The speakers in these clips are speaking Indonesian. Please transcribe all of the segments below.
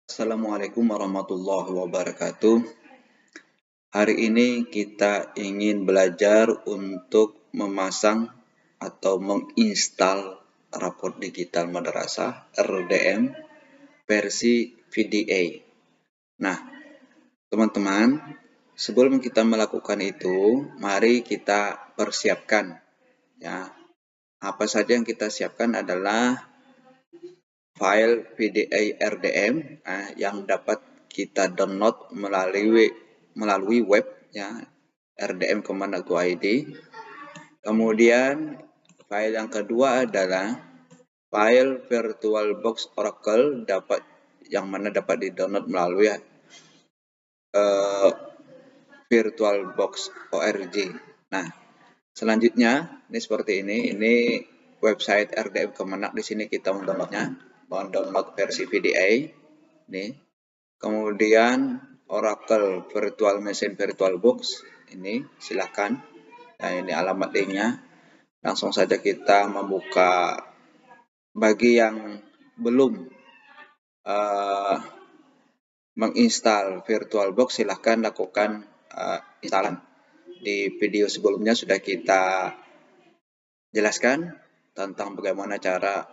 Assalamualaikum warahmatullahi wabarakatuh. Hari ini kita ingin belajar untuk memasang atau menginstal raport digital madrasah RDM versi VDA. Nah, teman-teman, sebelum kita melakukan itu, mari kita persiapkan. Ya, apa saja yang kita siapkan adalah file VDA RDM yang dapat kita download melalui web ya rdm.kemenag.id. Kemudian file yang kedua adalah file VirtualBox Oracle yang mana dapat di-download melalui VirtualBox.org. Nah, selanjutnya ini seperti ini. Ini website RDM Kemenag. Di sini kita mendownload versi VDA. Ini. Kemudian Oracle Virtual Machine VirtualBox. Ini silakan. Nah, ini alamat linknya. Langsung saja kita membuka. Bagi yang belum menginstal VirtualBox, silahkan lakukan instalan. Di video sebelumnya sudah kita jelaskan tentang bagaimana cara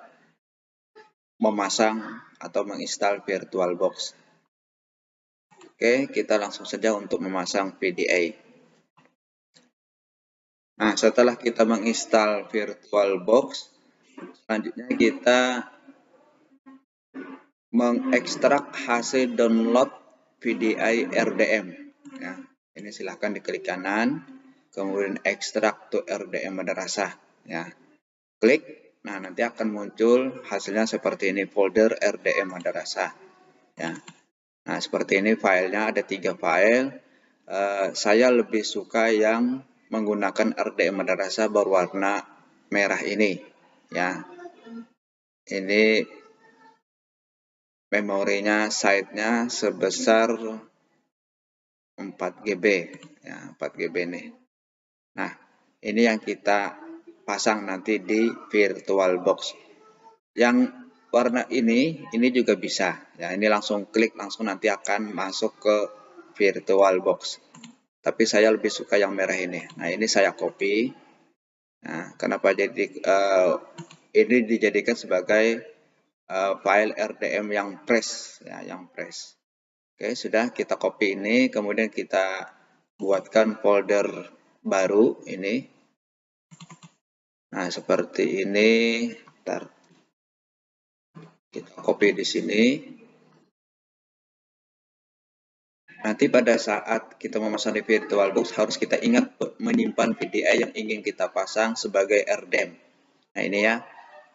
memasang atau menginstal VirtualBox. Oke, kita langsung saja untuk memasang VDA. Nah, setelah kita menginstal VirtualBox, selanjutnya kita mengekstrak hasil download VDA RDM. Ya, ini silahkan diklik kanan, kemudian ekstrak to RDM madrasah. Ya, klik. Nah, nanti akan muncul hasilnya seperti ini, folder RDM madrasah. Ya. Nah, seperti ini filenya, ada 3 file. Saya lebih suka yang menggunakan RDM madrasah berwarna merah ini. Ya. Ini memorinya, size-nya sebesar 4 GB. Ya, 4 GB nih. Nah, ini yang kita pasang nanti di VirtualBox. Yang warna ini juga bisa. Ya, ini langsung klik, langsung nanti akan masuk ke VirtualBox. Tapi saya lebih suka yang merah ini. Nah, ini saya copy. Nah, kenapa jadi ini dijadikan sebagai file RDM yang fresh, ya, yang fresh. Oke, sudah kita copy ini, kemudian kita buatkan folder baru ini. Nah, seperti ini. Ntar kita copy di sini. Nanti pada saat kita memasang di VirtualBox harus kita ingat menyimpan VDA yang ingin kita pasang sebagai RDM. Nah, ini ya.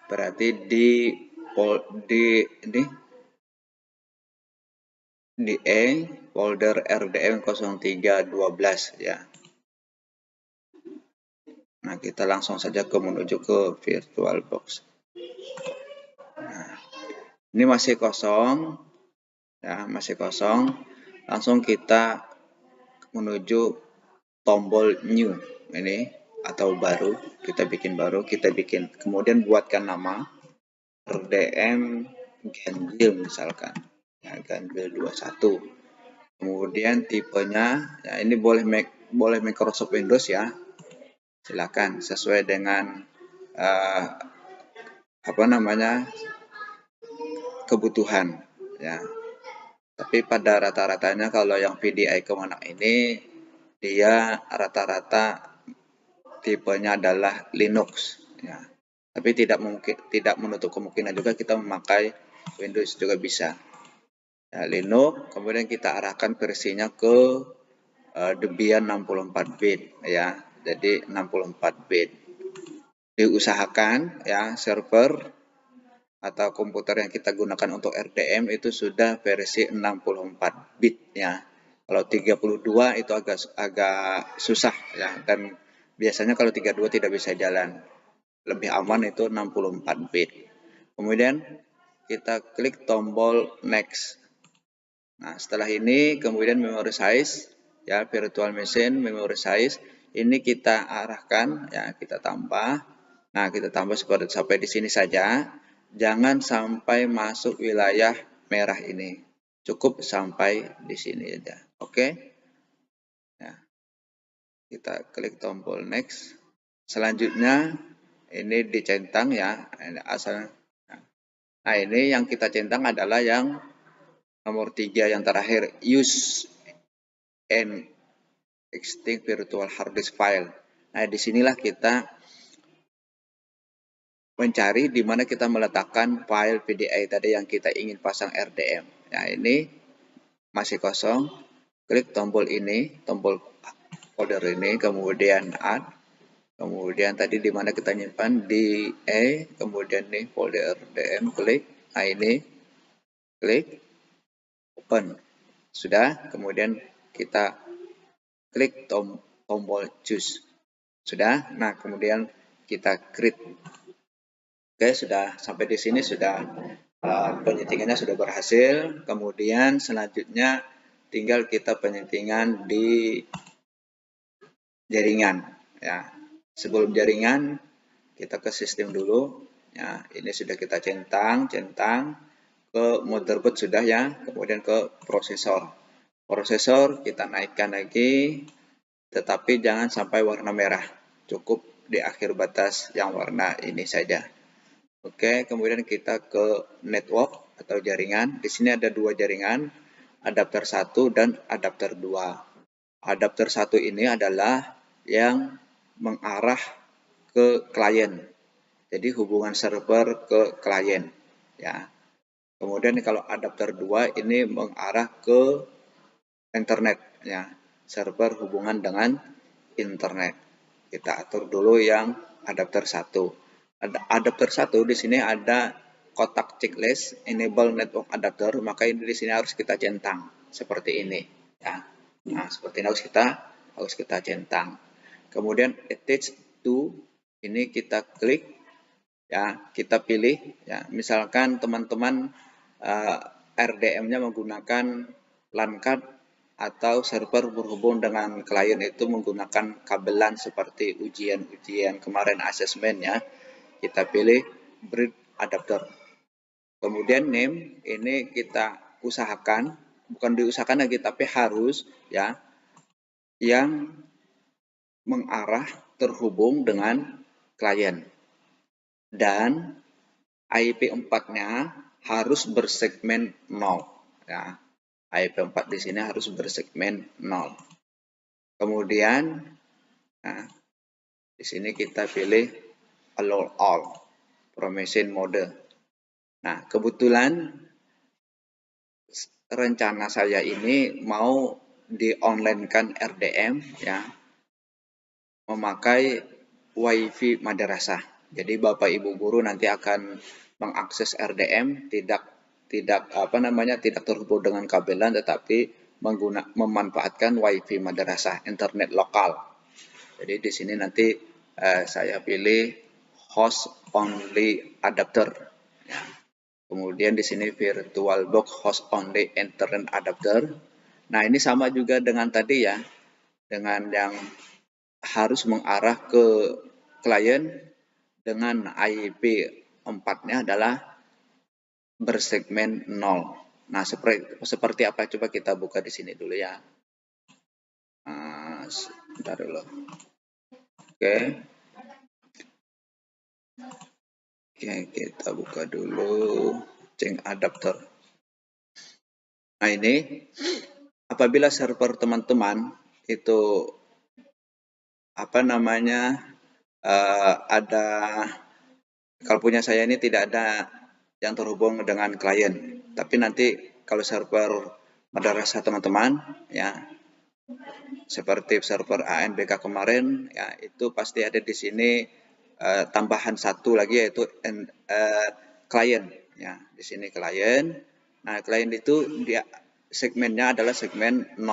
Berarti di folder RDM 0312 ya. Nah, kita langsung saja menuju ke VirtualBox. Nah, ini masih kosong. Ya, masih kosong. Langsung kita menuju tombol new ini atau baru, kita bikin baru, kemudian buatkan nama RDM Ganjil misalkan. Ya, Ganjil 21. Kemudian tipenya, ya ini boleh Microsoft Windows ya. Silakan sesuai dengan kebutuhan ya. Tapi pada rata-ratanya kalau yang VDA Kemenag ini dia rata-rata tipenya adalah Linux ya. Tapi tidak menutup kemungkinan juga kita memakai Windows juga bisa. Ya, Linux, kemudian kita arahkan versinya ke Debian 64 bit ya. Jadi 64 bit. Diusahakan ya server atau komputer yang kita gunakan untuk RDM itu sudah versi 64 bit ya. Kalau 32 itu agak susah ya, dan biasanya kalau 32 tidak bisa jalan. Lebih aman itu 64 bit. Kemudian kita klik tombol next. Nah, setelah ini kemudian memory size ya, virtual machine memory size ini kita arahkan ya, kita tambah. Nah, kita tambah seperti sampai di sini saja. Jangan sampai masuk wilayah merah ini. Cukup sampai di sini aja. Oke. Nah, kita klik tombol next. Selanjutnya ini dicentang ya, asal. Nah, ini yang kita centang adalah yang nomor 3 yang terakhir, use and extinct virtual hard disk file. Nah, disinilah kita mencari di mana kita meletakkan file PDI tadi yang kita ingin pasang RDM. Nah, ini masih kosong. Klik tombol ini, tombol folder ini, kemudian add. Kemudian tadi di mana kita nyimpan di kemudian nih folder RDM, klik. Nah, ini klik open. Sudah, kemudian kita klik tombol choose. Sudah. Nah, kemudian kita create. Oke, sudah sampai di sini sudah penyettingannya sudah berhasil. Kemudian selanjutnya tinggal kita penyettingan di jaringan ya. Sebelum jaringan kita ke sistem dulu. Ya, ini sudah kita centang ke motherboard sudah ya. Kemudian ke prosesor. Prosesor kita naikkan lagi, tetapi jangan sampai warna merah. Cukup di akhir batas yang warna ini saja. Oke, kemudian kita ke network atau jaringan. Di sini ada dua jaringan, adapter 1 dan adapter 2. Adapter 1 ini adalah yang mengarah ke klien. Jadi hubungan server ke klien, ya. Kemudian kalau adapter 2 ini mengarah ke internet, ya. Server hubungan dengan internet. Kita atur dulu yang adapter 1. Adapter 1 di sini ada kotak checklist enable network adapter, maka ini di sini harus kita centang seperti ini ya. Nah, seperti ini harus kita centang. Kemudian attach to ini kita klik ya, kita pilih ya. Misalkan teman-teman RDM-nya menggunakan LAN card atau server berhubung dengan klien itu menggunakan kabelan seperti ujian kemarin asesmen ya. Kita pilih bridge adapter. Kemudian name ini kita usahakan, bukan diusahakan lagi tapi harus ya, yang mengarah terhubung dengan klien. Dan IP 4-nya harus bersegmen 0 ya. IP 4 di sini harus bersegmen 0. Kemudian nah, di sini kita pilih allow all permission mode. Nah, kebetulan rencana saya ini mau di-online-kan RDM ya, memakai WiFi madrasah. Jadi Bapak Ibu guru nanti akan mengakses RDM tidak terhubung dengan kabelan, tetapi memanfaatkan WiFi madrasah, internet lokal. Jadi di sini nanti saya pilih host only adapter. Ya. Kemudian di sini VirtualBox host only internet adapter. Nah, ini sama juga dengan tadi ya, dengan yang harus mengarah ke klien dengan IP 4-nya adalah bersegmen 0. Nah, seperti apa? Coba kita buka di sini dulu ya. Sebentar dulu. Oke. Oke, kita buka dulu change adapter. Nah, ini apabila server teman-teman itu ada, kalau punya saya ini tidak ada yang terhubung dengan klien, tapi nanti kalau server madrasah teman-teman ya, seperti server ANBK kemarin ya, itu pasti ada di sini tambahan satu lagi yaitu klien ya. Di sini klien. Nah, klien itu dia segmennya adalah segmen 0.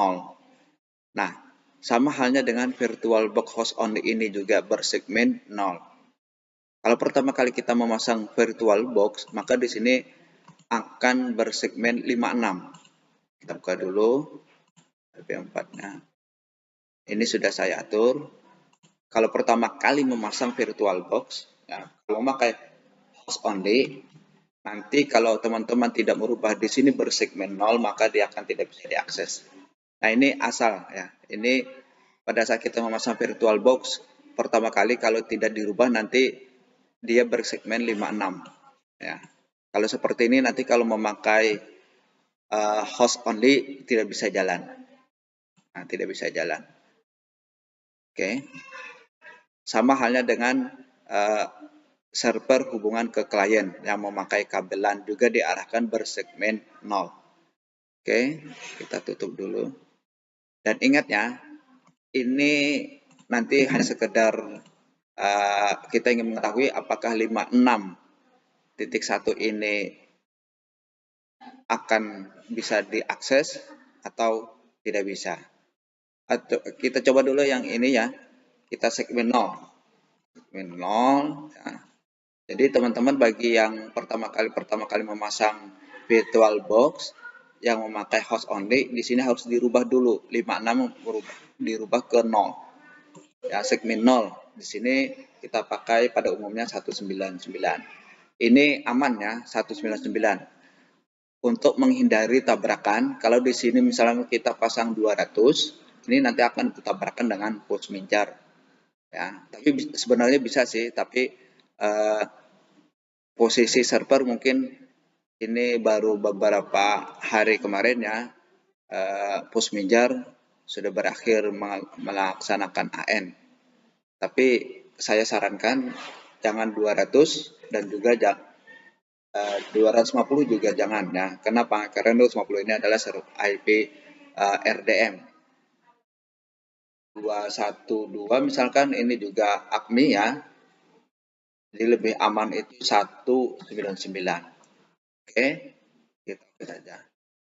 Nah, sama halnya dengan VirtualBox host only ini juga bersegmen 0. Kalau pertama kali kita memasang VirtualBox, maka di sini akan bersegmen 56. Kita buka dulu IP4-nya. Ini sudah saya atur. Kalau pertama kali memasang VirtualBox, ya, kalau memakai host only, Nanti kalau teman-teman tidak merubah di sini bersegmen 0, maka dia akan tidak bisa diakses. Nah, ini asal ya. Ini pada saat kita memasang VirtualBox pertama kali, kalau tidak dirubah nanti dia bersegmen 56 ya. Kalau seperti ini nanti kalau memakai host only tidak bisa jalan. Nah, tidak bisa jalan. Oke. Sama halnya dengan server hubungan ke klien yang memakai kabelan juga diarahkan bersegmen 0. Oke, kita tutup dulu. Dan ingat ya, ini nanti hanya sekedar kita ingin mengetahui apakah 56.1 ini akan bisa diakses atau tidak bisa. Atau kita coba dulu yang ini ya, kita segmen 0. Segmen 0 ya. Jadi teman-teman bagi yang pertama kali memasang VirtualBox yang memakai host only, di sini harus dirubah dulu 56 dirubah ke 0. Ya, segmen 0. Di sini kita pakai pada umumnya 199. Ini aman ya, 199. Untuk menghindari tabrakan, kalau di sini misalnya kita pasang 200, ini nanti akan ditabrakan dengan postminjar. Ya, tapi sebenarnya bisa sih, tapi posisi server mungkin ini baru beberapa hari kemarin ya, Pusminjar sudah berakhir melaksanakan AN. Tapi saya sarankan jangan 200 dan juga 250 juga jangan ya. Kenapa? Karena 250 ini adalah IP RDM. 212 misalkan ini juga ACMI ya. Jadi lebih aman itu 199. Oke, gitu saja.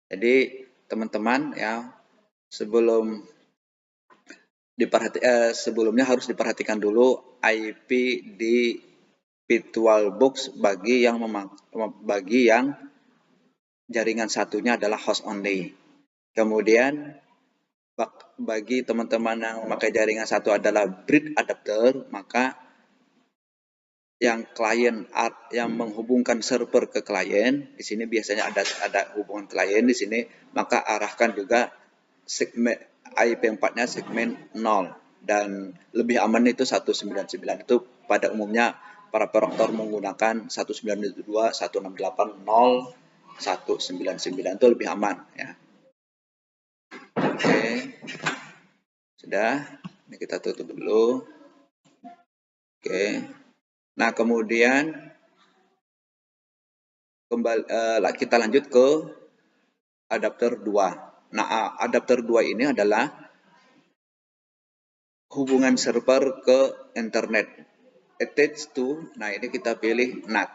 Jadi teman-teman ya, sebelumnya harus diperhatikan dulu IP di VirtualBox bagi yang jaringan satunya adalah host only. Kemudian bagi teman-teman yang memakai jaringan satu adalah bridge adapter, maka yang klien yang menghubungkan server ke klien, di sini biasanya ada hubungan klien di sini, maka arahkan juga segmen IP4-nya segmen 0 dan lebih aman itu 199. Itu pada umumnya para operator menggunakan 192, 168, 199 itu lebih aman ya. Oke. Sudah, ini kita tutup dulu. Oke. Nah, kemudian kita lanjut ke adapter 2. Nah, adapter 2 ini adalah hubungan server ke internet. Attached to, nah ini kita pilih NAT.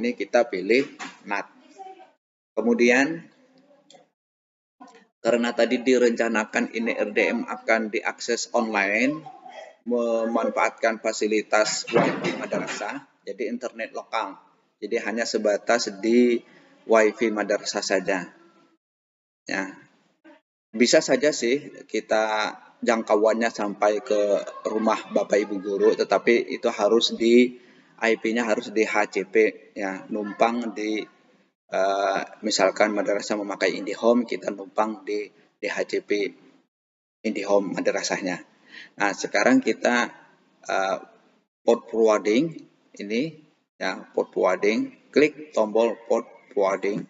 Ini kita pilih NAT. Kemudian, karena tadi direncanakan ini RDM akan diakses online, memanfaatkan fasilitas WiFi madrasah, jadi internet lokal. Jadi hanya sebatas di WiFi madrasah saja. Ya, bisa saja sih kita jangkauannya sampai ke rumah Bapak Ibu guru, tetapi itu harus IP-nya harus di HCP ya, numpang di misalkan madrasah memakai IndiHome, kita numpang di HCP IndiHome madrasahnya. Nah, sekarang kita port forwarding ini ya, port forwarding, klik tombol port forwarding.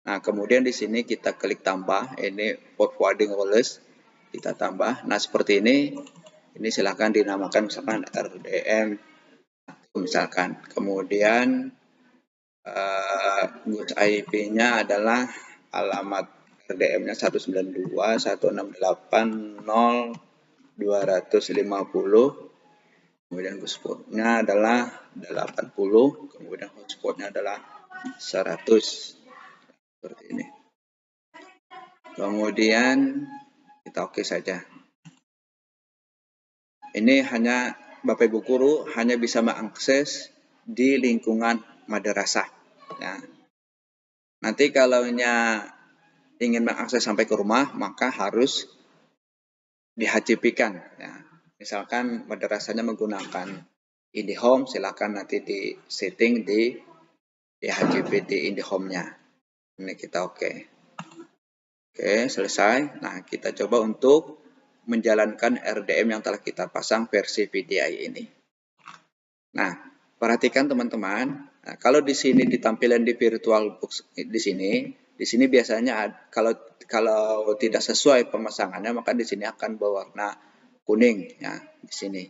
Nah, kemudian di sini kita klik tambah, ini port forwarding rules, kita tambah. Nah, seperti ini silakan dinamakan misalkan RDM, misalkan. Kemudian goods IP-nya adalah alamat RDM-nya 192.168.0.250. Kemudian hotspot-nya adalah 80, kemudian hotspot-nya adalah 100. Seperti ini. Kemudian kita oke saja. Ini hanya Bapak Ibu guru hanya bisa mengakses di lingkungan madrasah. Ya. Nanti kalau ingin mengakses sampai ke rumah, maka harus di HCP-kan. Ya. Misalkan madrasahnya menggunakan IndiHome, silakan nanti di setting di PHGP di home-nya. Ini kita oke. Oke, selesai. Nah, kita coba untuk menjalankan RDM yang telah kita pasang versi VDI ini. Nah, perhatikan teman-teman. Nah, kalau di sini ditampilan di VirtualBox di sini biasanya kalau tidak sesuai pemasangannya maka di sini akan berwarna kuning ya di sini.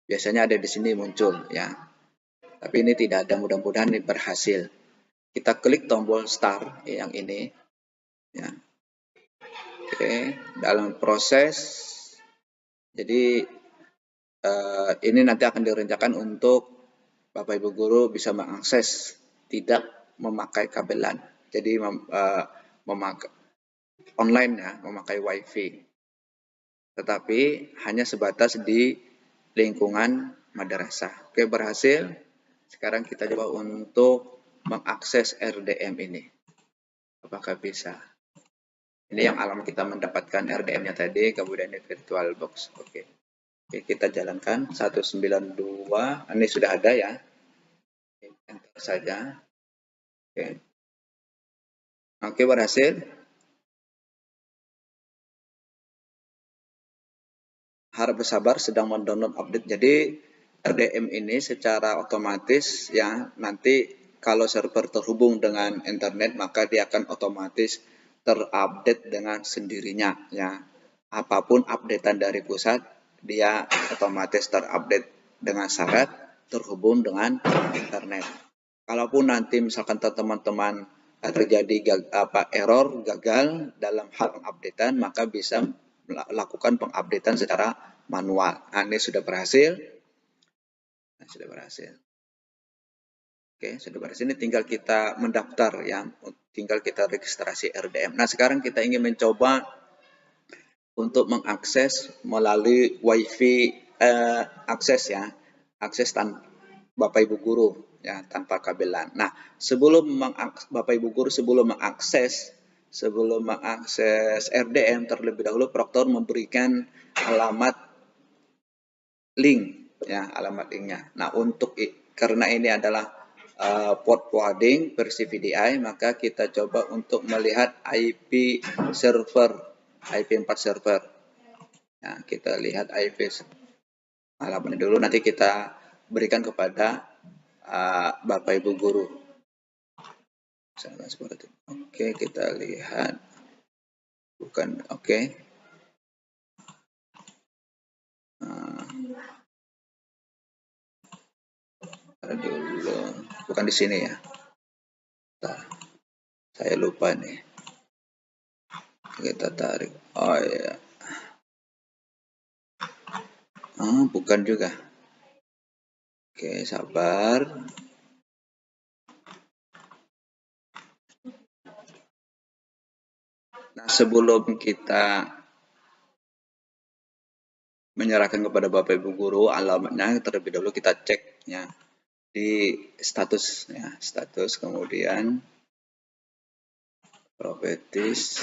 Biasanya ada di sini muncul ya. Tapi ini tidak ada, mudah-mudahan ini berhasil. Kita klik tombol start yang ini ya. Oke, dalam proses jadi ini nanti akan direncanakan untuk Bapak Ibu Guru bisa mengakses tidak memakai kabelan. Jadi memakai online ya, memakai WiFi. Tetapi hanya sebatas di lingkungan madrasah. Oke, berhasil. Sekarang kita coba untuk mengakses RDM ini. Apakah bisa? Ini yang alamat kita mendapatkan RDM-nya tadi, kemudian ini VirtualBox. Oke. Oke, kita jalankan 192. Ini sudah ada ya. Enter saja. Oke. Oke, berhasil. Harap bersabar, sedang mendownload update. Jadi RDM ini secara otomatis ya nanti kalau server terhubung dengan internet maka dia akan otomatis terupdate dengan sendirinya ya. Apapun updatean dari pusat dia otomatis terupdate dengan syarat terhubung dengan internet. Kalaupun nanti misalkan teman-teman terjadi error gagal dalam hal pengupdatean maka bisa lakukan pengupdatean secara manual. Nah, ini sudah berhasil. Nah, sudah berhasil. Oke, sudah berhasil. Ini tinggal kita mendaftar ya, tinggal kita registrasi RDM. Nah, sekarang kita ingin mencoba untuk mengakses melalui WiFi akses ya, akses Bapak Ibu Guru ya tanpa kabelan. Nah, sebelum Bapak Ibu Guru sebelum mengakses RDM terlebih dahulu Proktor memberikan alamat link ya, alamat linknya. Nah, karena ini adalah port forwarding versi VDI, maka kita coba untuk melihat IP server, IP4 server. Nah, kita lihat IP alamatnya dulu, nanti kita berikan kepada Bapak Ibu Guru. Seperti itu. Oke, kita lihat. Bukan, oke. Dulu, bukan di sini ya. Nah, saya lupa nih. Kita tarik. Oh ya. Oh, bukan juga. Oke, sabar. Nah, sebelum kita menyerahkan kepada Bapak Ibu Guru alamatnya, terlebih dahulu kita cek ya di status ya, status kemudian properties,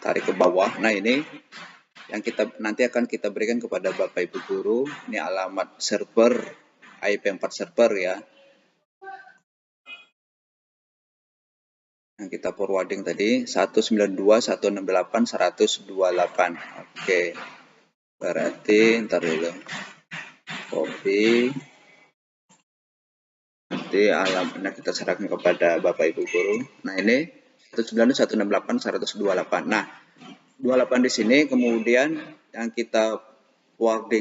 tarik ke bawah. Nah, ini yang nanti akan kita berikan kepada Bapak Ibu Guru. Ini alamat server IP4 server ya. Yang kita forwarding tadi 192.168.128. Oke. Berarti ntar dulu. Copy. Nanti alamatnya kita serahkan kepada Bapak Ibu Guru. Nah, ini 192.168.128. Nah, 28 di sini kemudian yang kita port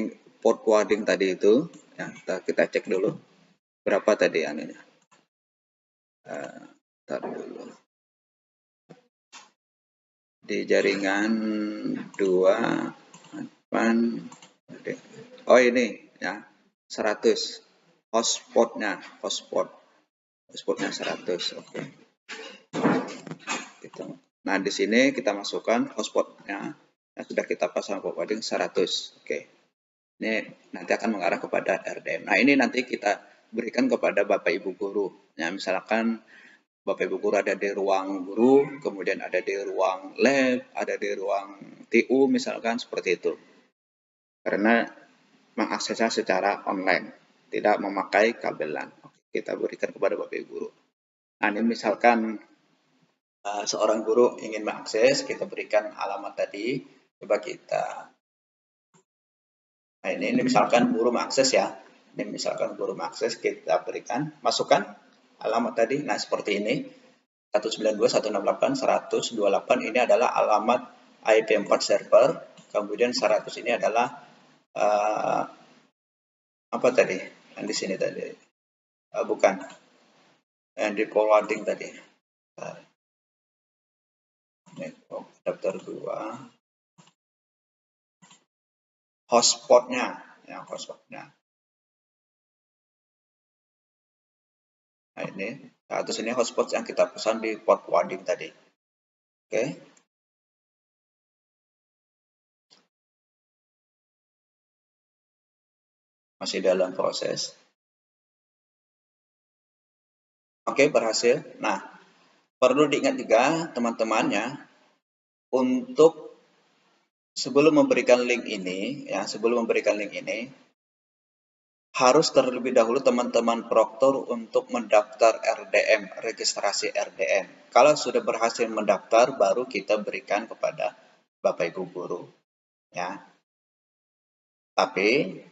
forwarding tadi itu ya, kita cek dulu berapa tadi anunya. Tar dulu. Di jaringan 2 oh ini ya 100 hotspotnya 100. Oke. Nah, di sini kita masukkan hotspotnya yang sudah kita pasang forwarding 100. Oke. Ini nanti akan mengarah kepada RDM. Nah, ini nanti kita berikan kepada Bapak Ibu Guru. Ya, misalkan Bapak Ibu Guru ada di ruang guru, kemudian ada di ruang lab, ada di ruang TU misalkan seperti itu. Karena mengaksesnya secara online, tidak memakai kabelan. Kita berikan kepada Bapak Ibu Guru. Nah, ini misalkan seorang guru ingin mengakses, kita berikan alamat tadi. Coba kita, nah ini misalkan guru mengakses ya. Ini misalkan guru mengakses, kita berikan, masukkan alamat tadi. Nah, seperti ini. 192.168.128 ini adalah alamat IP4 server. Kemudian 100 ini adalah apa tadi? Yang di sini tadi. Bukan. Yang di forwarding tadi. Network adapter 2. Hotspotnya. Ya, hotspotnya. Nah, ini. 100 ini hotspot yang kita pesan di port forwarding tadi. Oke. Masih dalam proses. Oke, berhasil. Nah, perlu diingat juga teman-temannya untuk sebelum memberikan link ini, harus terlebih dahulu teman-teman proktor untuk mendaftar RDM, registrasi RDM. Kalau sudah berhasil mendaftar, baru kita berikan kepada Bapak Ibu guru. Ya. Tapi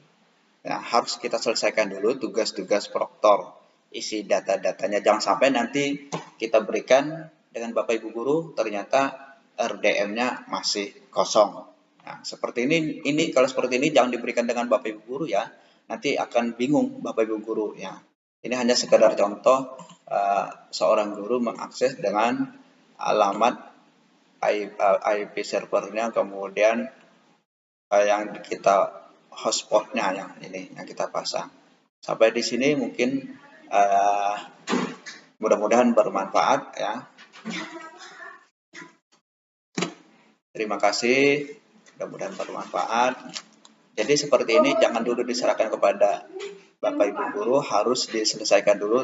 ya, harus kita selesaikan dulu tugas-tugas proktor, isi data-datanya. Jangan sampai nanti kita berikan dengan Bapak Ibu guru, ternyata RDM-nya masih kosong. Nah, seperti ini kalau seperti ini jangan diberikan dengan Bapak Ibu guru ya. Nanti akan bingung Bapak Ibu guru ya. Ini hanya sekedar contoh seorang guru mengakses dengan alamat IP servernya, kemudian yang kita hotspotnya yang ini yang kita pasang. Sampai di sini mungkin mudah-mudahan bermanfaat ya. Terima kasih, mudah-mudahan bermanfaat. Jadi seperti ini jangan dulu diserahkan kepada Bapak Ibu guru, harus diselesaikan dulu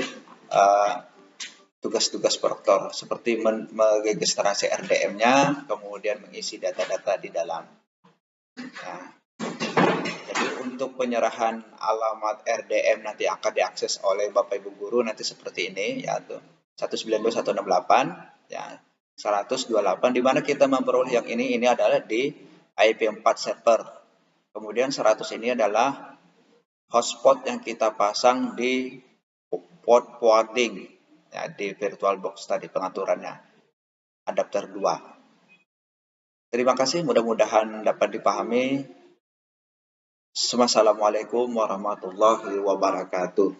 tugas-tugas proktor seperti meregistrasi RDM-nya, kemudian mengisi data-data di dalam. Nah, jadi untuk penyerahan alamat RDM nanti akan diakses oleh Bapak Ibu guru nanti seperti ini yaitu 192.168 ya 128, di mana kita memperoleh yang ini adalah di IP4 server. Kemudian 100 ini adalah hotspot yang kita pasang di port forwarding ya, di VirtualBox tadi pengaturannya adapter 2. Terima kasih, mudah-mudahan dapat dipahami. Assalamualaikum warahmatullahi wabarakatuh.